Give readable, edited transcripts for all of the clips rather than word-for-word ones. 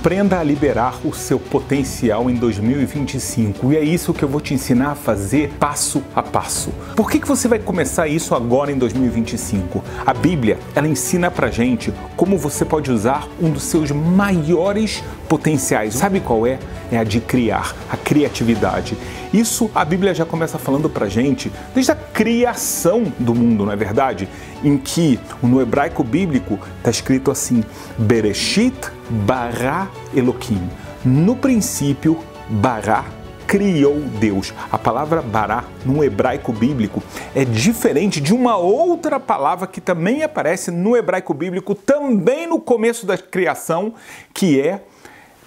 Aprenda a liberar o seu potencial em 2025 e é isso que eu vou te ensinar a fazer passo a passo. Por que você vai começar isso agora em 2025? A Bíblia, ela ensina pra gente como você pode usar um dos seus maiores potenciais. Sabe qual é? É a de criar, a criatividade. Isso a Bíblia já começa falando pra gente desde a criação do mundo, não é verdade? Em que no hebraico bíblico está escrito assim: Bereshit bara Elohim. No princípio, bara criou Deus. A palavra bara no hebraico bíblico é diferente de uma outra palavra que também aparece no hebraico bíblico, também no começo da criação, que é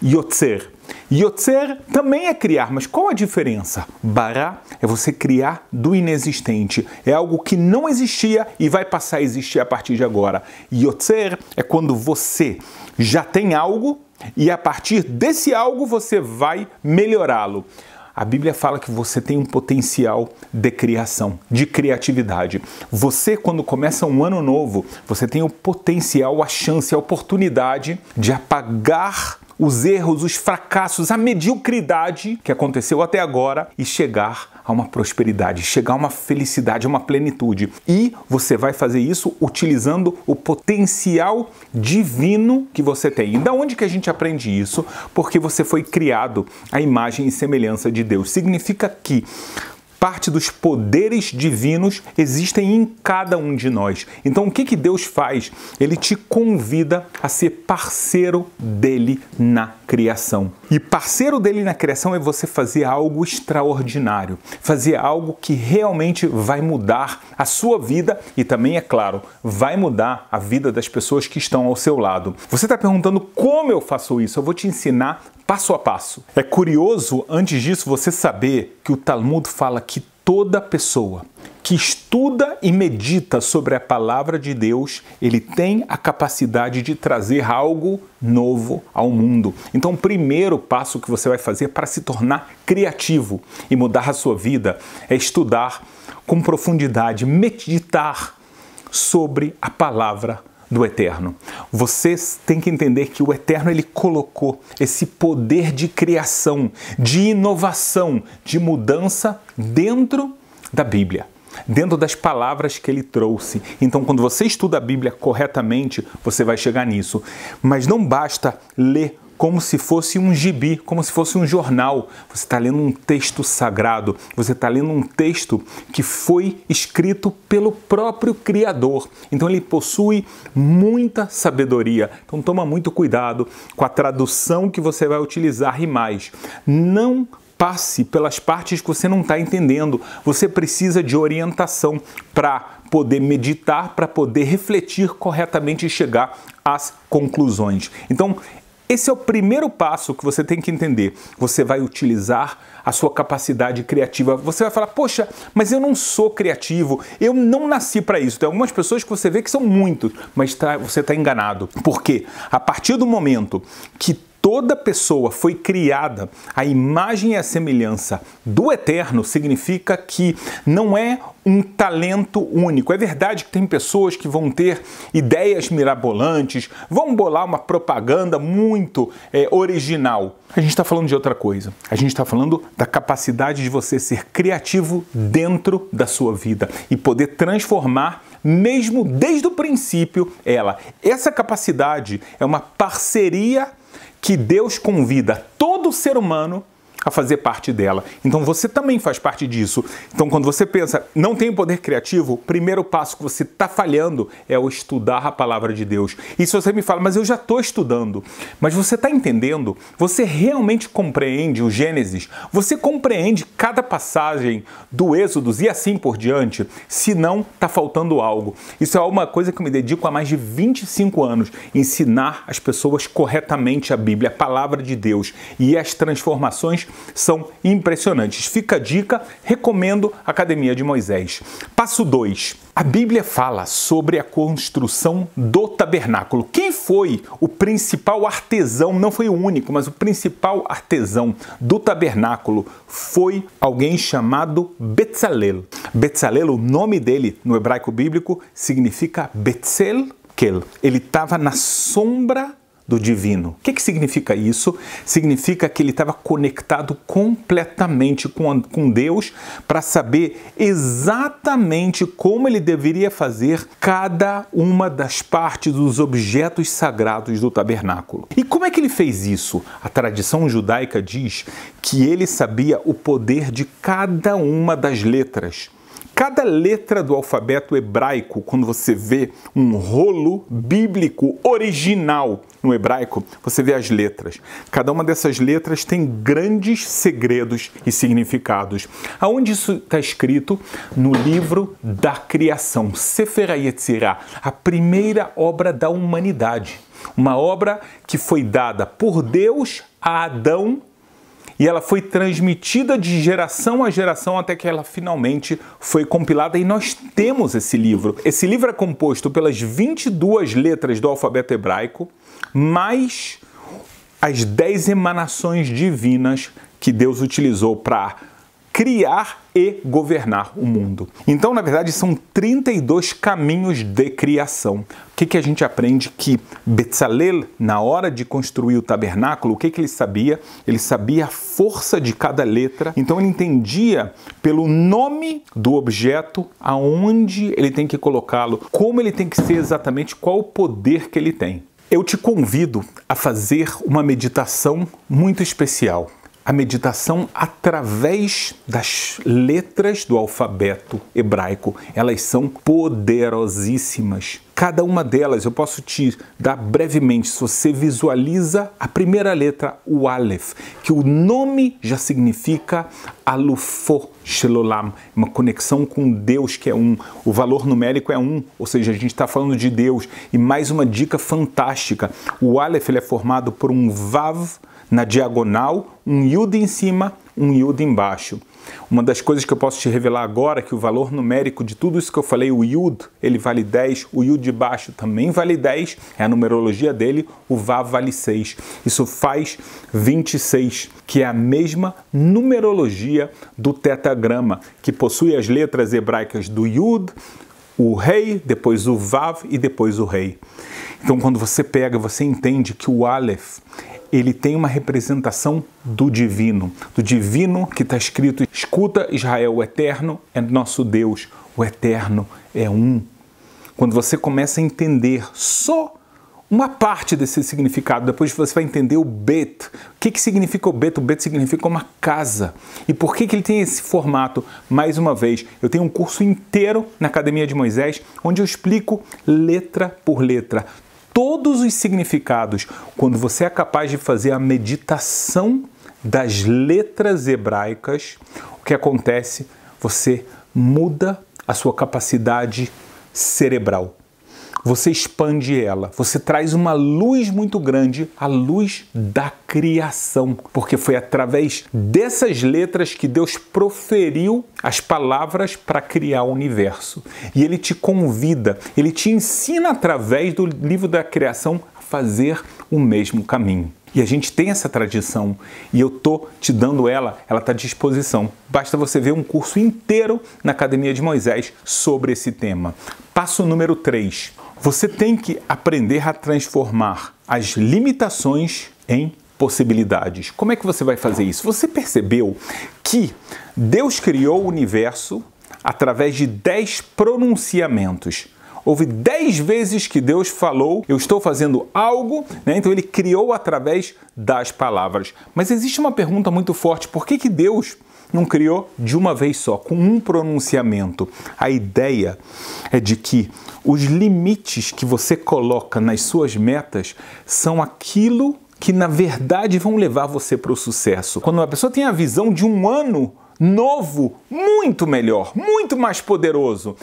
Yotzer. Yotzer também é criar, mas qual a diferença? Bara é você criar do inexistente. É algo que não existia e vai passar a existir a partir de agora. Yotzer é quando você já tem algo e a partir desse algo você vai melhorá-lo. A Bíblia fala que você tem um potencial de criação, de criatividade. Você, quando começa um ano novo, você tem o potencial, a chance, a oportunidade de apagar os erros, os fracassos, a mediocridade que aconteceu até agora e chegar a uma prosperidade, chegar a uma felicidade, a uma plenitude. E você vai fazer isso utilizando o potencial divino que você tem. E da onde que a gente aprende isso? Porque você foi criado à imagem e semelhança de Deus. Significa que parte dos poderes divinos existem em cada um de nós. Então, o que Deus faz? Ele te convida a ser parceiro dele na criação. E parceiro dele na criação é você fazer algo extraordinário, fazer algo que realmente vai mudar a sua vida e também, é claro, vai mudar a vida das pessoas que estão ao seu lado. Você está perguntando como eu faço isso? Eu vou te ensinar passo a passo. É curioso, antes disso, você saber que o Talmud fala que toda pessoa que estuda e medita sobre a palavra de Deus, ele tem a capacidade de trazer algo novo ao mundo. Então, o primeiro passo que você vai fazer para se tornar criativo e mudar a sua vida é estudar com profundidade, meditar sobre a palavra do Eterno. Vocês têm que entender que o Eterno, ele colocou esse poder de criação, de inovação, de mudança dentro da Bíblia, dentro das palavras que ele trouxe. Então, quando você estuda a Bíblia corretamente, você vai chegar nisso. Mas não basta ler como se fosse um gibi, como se fosse um jornal. Você está lendo um texto sagrado, você está lendo um texto que foi escrito pelo próprio Criador. Então ele possui muita sabedoria. Então toma muito cuidado com a tradução que você vai utilizar e mais. Não passe pelas partes que você não está entendendo. Você precisa de orientação para poder meditar, para poder refletir corretamente e chegar às conclusões. Então, esse é o primeiro passo que você tem que entender. Você vai utilizar a sua capacidade criativa. Você vai falar, poxa, mas eu não sou criativo, eu não nasci para isso. Tem algumas pessoas que você vê que são muitos, mas você está enganado. Por quê? A partir do momento que toda pessoa foi criada à imagem e à semelhança do Eterno, significa que não é um talento único. É verdade que tem pessoas que vão ter ideias mirabolantes, vão bolar uma propaganda muito original. A gente está falando de outra coisa. A gente está falando da capacidade de você ser criativo dentro da sua vida e poder transformar mesmo desde o princípio ela. Essa capacidade é uma parceria que Deus convida todo ser humano a fazer parte dela. Então você também faz parte disso. Então quando você pensa, não tem poder criativo, o primeiro passo que você está falhando é o estudar a palavra de Deus. E se você me fala, mas eu já estou estudando, mas você está entendendo? Você realmente compreende o Gênesis? Você compreende cada passagem do Êxodo e assim por diante? Se não, está faltando algo. Isso é uma coisa que eu me dedico há mais de 25 anos, ensinar as pessoas corretamente a Bíblia, a palavra de Deus. E as transformações são impressionantes. Fica a dica, recomendo a Academia de Moisés. Passo 2. A Bíblia fala sobre a construção do tabernáculo. Quem foi o principal artesão? Não foi o único, mas o principal artesão do tabernáculo foi alguém chamado Betzalel. Betzalel, o nome dele no hebraico bíblico significa Betzel Kel. Ele estava na sombra do divino. O que significa isso? Significa que ele estava conectado completamente com Deus para saber exatamente como ele deveria fazer cada uma das partes dos objetos sagrados do tabernáculo. E como é que ele fez isso? A tradição judaica diz que ele sabia o poder de cada uma das letras. Cada letra do alfabeto hebraico, quando você vê um rolo bíblico original no hebraico, você vê as letras. Cada uma dessas letras tem grandes segredos e significados. Aonde isso está escrito? No livro da criação, Sefer HaYetzirah, a primeira obra da humanidade. Uma obra que foi dada por Deus a Adão, e ela foi transmitida de geração a geração até que ela finalmente foi compilada. E nós temos esse livro. Esse livro é composto pelas 22 letras do alfabeto hebraico, mais as 10 emanações divinas que Deus utilizou para criar e governar o mundo. Então, na verdade, são 32 caminhos de criação. O que a gente aprende? Que Betzalel, na hora de construir o tabernáculo, o que ele sabia? Ele sabia a força de cada letra. Então, ele entendia pelo nome do objeto, aonde ele tem que colocá-lo, como ele tem que ser exatamente, qual o poder que ele tem. Eu te convido a fazer uma meditação muito especial. A meditação através das letras do alfabeto hebraico. Elas são poderosíssimas. Cada uma delas, eu posso te dar brevemente, se você visualiza a primeira letra, o Aleph, que o nome já significa Alufo Shelolam, uma conexão com Deus que é um. O valor numérico é 1, ou seja, a gente está falando de Deus. E mais uma dica fantástica, o Aleph ele é formado por um Vav na diagonal, um Yud em cima, um Yud embaixo. Uma das coisas que eu posso te revelar agora é que o valor numérico de tudo isso que eu falei, o Yud, ele vale 10, o Yud de baixo também vale 10, é a numerologia dele, o Vav vale 6. Isso faz 26, que é a mesma numerologia do tetagrama, que possui as letras hebraicas do Yud, o Rei, depois o Vav e depois o Rei. Então, quando você pega, você entende que o Aleph, ele tem uma representação do divino que está escrito: escuta Israel, o eterno é nosso Deus, o eterno é um. Quando você começa a entender só uma parte desse significado, depois você vai entender o Bet. O que significa o Bet? O Bet significa uma casa. E por que ele tem esse formato? Mais uma vez, eu tenho um curso inteiro na Academia de Moisés, onde eu explico letra por letra todos os significados. Quando você é capaz de fazer a meditação das letras hebraicas, o que acontece? Você muda a sua capacidade cerebral. Você expande ela, você traz uma luz muito grande, a luz da criação, porque foi através dessas letras que Deus proferiu as palavras para criar o universo. E Ele te convida, Ele te ensina através do livro da criação a fazer o mesmo caminho. E a gente tem essa tradição e eu estou te dando ela está à disposição. Basta você ver um curso inteiro na Academia de Moisés sobre esse tema. Passo número 3. Você tem que aprender a transformar as limitações em possibilidades. Como é que você vai fazer isso? Você percebeu que Deus criou o universo através de 10 pronunciamentos. Houve 10 vezes que Deus falou, eu estou fazendo algo, né? Então ele criou através das palavras. Mas existe uma pergunta muito forte: por que Deus não criou de uma vez só, com um pronunciamento? A ideia é de que os limites que você coloca nas suas metas são aquilo que na verdade vão levar você para o sucesso. Quando uma pessoa tem a visão de um ano novo, muito melhor, muito mais poderoso,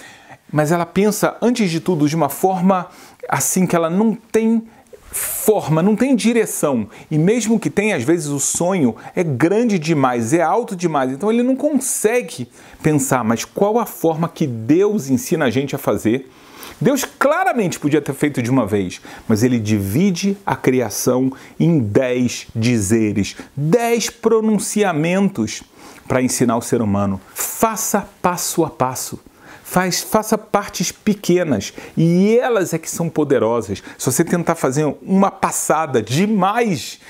mas ela pensa, antes de tudo, de uma forma assim que ela não tem forma, não tem direção. E mesmo que tenha, às vezes o sonho é grande demais, é alto demais. Então ele não consegue pensar, mas qual a forma que Deus ensina a gente a fazer? Deus claramente podia ter feito de uma vez, mas ele divide a criação em 10 dizeres, 10 pronunciamentos para ensinar o ser humano. Faça passo a passo. Faça partes pequenas e elas é que são poderosas. Se você tentar fazer uma passada demais,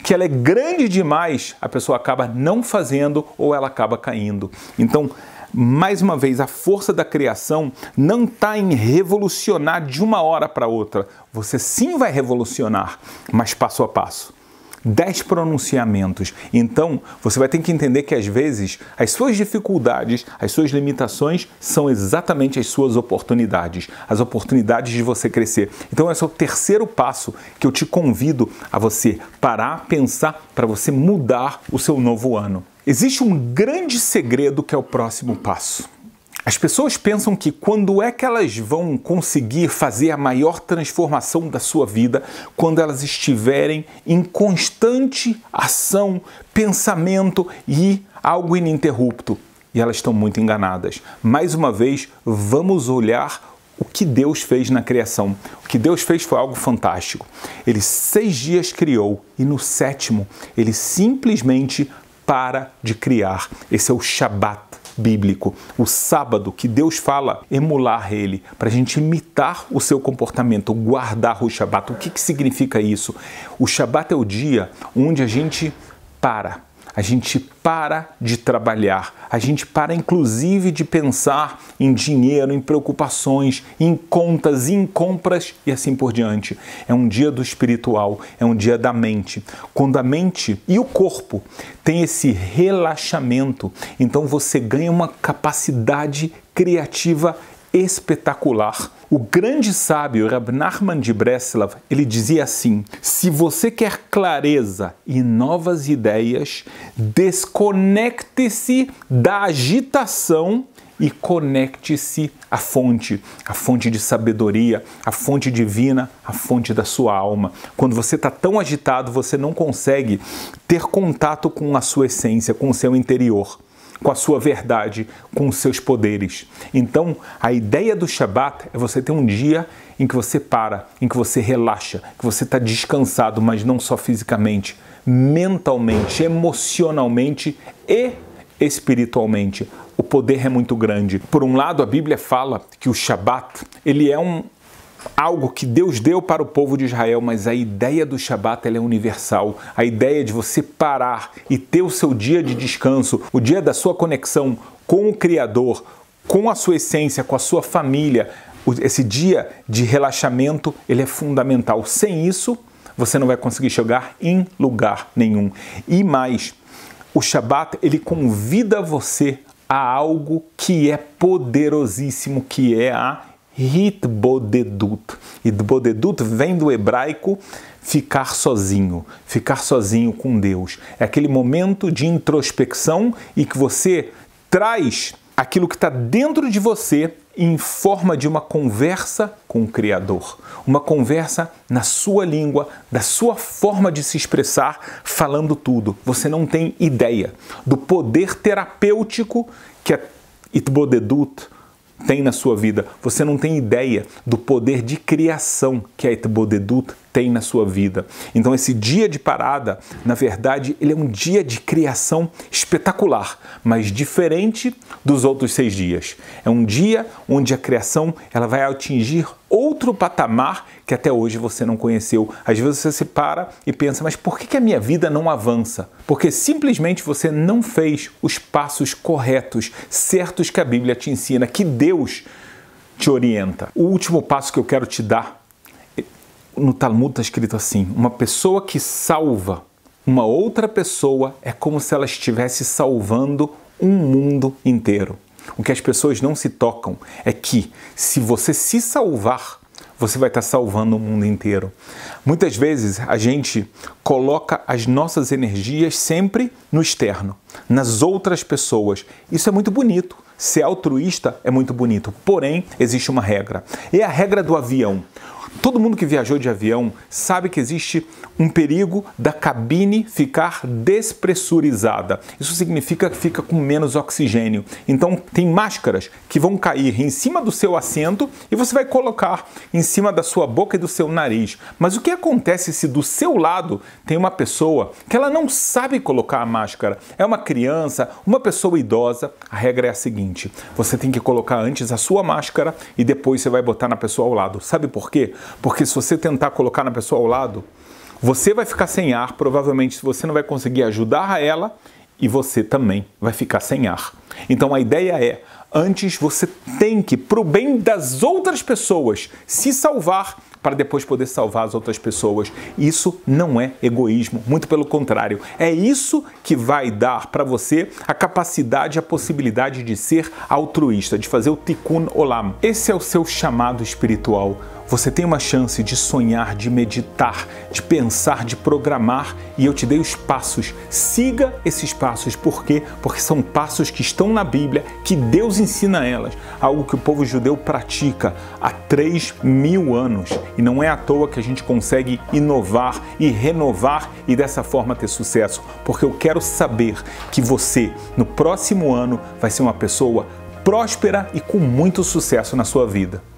que ela é grande demais, a pessoa acaba não fazendo ou ela acaba caindo. Então, mais uma vez, a força da criação não está em revolucionar de uma hora para outra. Você sim vai revolucionar, mas passo a passo. 10 pronunciamentos. Então, você vai ter que entender que às vezes as suas dificuldades, as suas limitações são exatamente as suas oportunidades, as oportunidades de você crescer. Então, esse é o terceiro passo que eu te convido a você parar, pensar para você mudar o seu novo ano. Existe um grande segredo que é o próximo passo. As pessoas pensam que quando é que elas vão conseguir fazer a maior transformação da sua vida, quando elas estiverem em constante ação, pensamento e algo ininterrupto. E elas estão muito enganadas. Mais uma vez, vamos olhar o que Deus fez na criação. O que Deus fez foi algo fantástico. Ele 6 dias criou e no 7º ele simplesmente para de criar. Esse é o Shabat bíblico, o sábado, que Deus fala emular ele, para a gente imitar o seu comportamento, guardar o Shabat. O que significa isso? O Shabat é o dia onde a gente para de trabalhar, a gente para inclusive de pensar em dinheiro, em preocupações, em contas, em compras e assim por diante. É um dia do espiritual, é um dia da mente. Quando a mente e o corpo têm esse relaxamento, então você ganha uma capacidade criativa espetacular. O grande sábio Rab Nachman de Breslav, ele dizia assim: se você quer clareza e novas ideias, desconecte-se da agitação e conecte-se à fonte de sabedoria, a fonte divina, a fonte da sua alma. Quando você está tão agitado, você não consegue ter contato com a sua essência, com o seu interior, com a sua verdade, com os seus poderes. Então, a ideia do Shabat é você ter um dia em que você para, em que você relaxa, que você está descansado, mas não só fisicamente, mentalmente, emocionalmente e espiritualmente. O poder é muito grande. Por um lado, a Bíblia fala que o Shabat, ele é algo que Deus deu para o povo de Israel, mas a ideia do Shabat ela é universal. A ideia de você parar e ter o seu dia de descanso, o dia da sua conexão com o Criador, com a sua essência, com a sua família, esse dia de relaxamento, ele é fundamental. Sem isso, você não vai conseguir chegar em lugar nenhum. E mais, o Shabat, ele convida você a algo que é poderosíssimo, que é a Hitbodedut. Hitbodedut vem do hebraico ficar sozinho com Deus. É aquele momento de introspecção e que você traz aquilo que está dentro de você em forma de uma conversa com o Criador. Uma conversa na sua língua, da sua forma de se expressar, falando tudo. Você não tem ideia do poder terapêutico que a Hitbodedut tem na sua vida. Você não tem ideia do poder de criação que a Hitbodedut tem na sua vida. Então esse dia de parada, na verdade, ele é um dia de criação espetacular, mas diferente dos outros 6 dias. É um dia onde a criação ela vai atingir outro patamar que até hoje você não conheceu. Às vezes você se para e pensa, mas por que a minha vida não avança? Porque simplesmente você não fez os passos corretos, certos que a Bíblia te ensina, que Deus te orienta. O último passo que eu quero te dar, no Talmud está escrito assim: uma pessoa que salva uma outra pessoa é como se ela estivesse salvando um mundo inteiro. O que as pessoas não se tocam é que se você se salvar, você vai estar salvando o mundo inteiro. Muitas vezes a gente coloca as nossas energias sempre no externo, nas outras pessoas. Isso é muito bonito. Ser altruísta é muito bonito. Porém, existe uma regra. É a regra do avião. Todo mundo que viajou de avião sabe que existe um perigo da cabine ficar despressurizada. Isso significa que fica com menos oxigênio. Então tem máscaras que vão cair em cima do seu assento e você vai colocar em cima da sua boca e do seu nariz. Mas o que acontece se do seu lado tem uma pessoa que ela não sabe colocar a máscara? É uma criança, uma pessoa idosa. A regra é a seguinte: você tem que colocar antes a sua máscara e depois você vai botar na pessoa ao lado. Sabe por quê? Porque se você tentar colocar na pessoa ao lado, você vai ficar sem ar, provavelmente você não vai conseguir ajudar ela e você também vai ficar sem ar. Então a ideia é, antes você tem que, pro bem das outras pessoas, se salvar para depois poder salvar as outras pessoas. Isso não é egoísmo, muito pelo contrário. É isso que vai dar para você a capacidade, a possibilidade de ser altruísta, de fazer o Tikkun Olam. Esse é o seu chamado espiritual. Você tem uma chance de sonhar, de meditar, de pensar, de programar, e eu te dei os passos. Siga esses passos. Por quê? Porque são passos que estão na Bíblia, que Deus ensina elas, algo que o povo judeu pratica há 3.000 anos. E não é à toa que a gente consegue inovar e renovar e dessa forma ter sucesso, porque eu quero saber que você, no próximo ano, vai ser uma pessoa próspera e com muito sucesso na sua vida.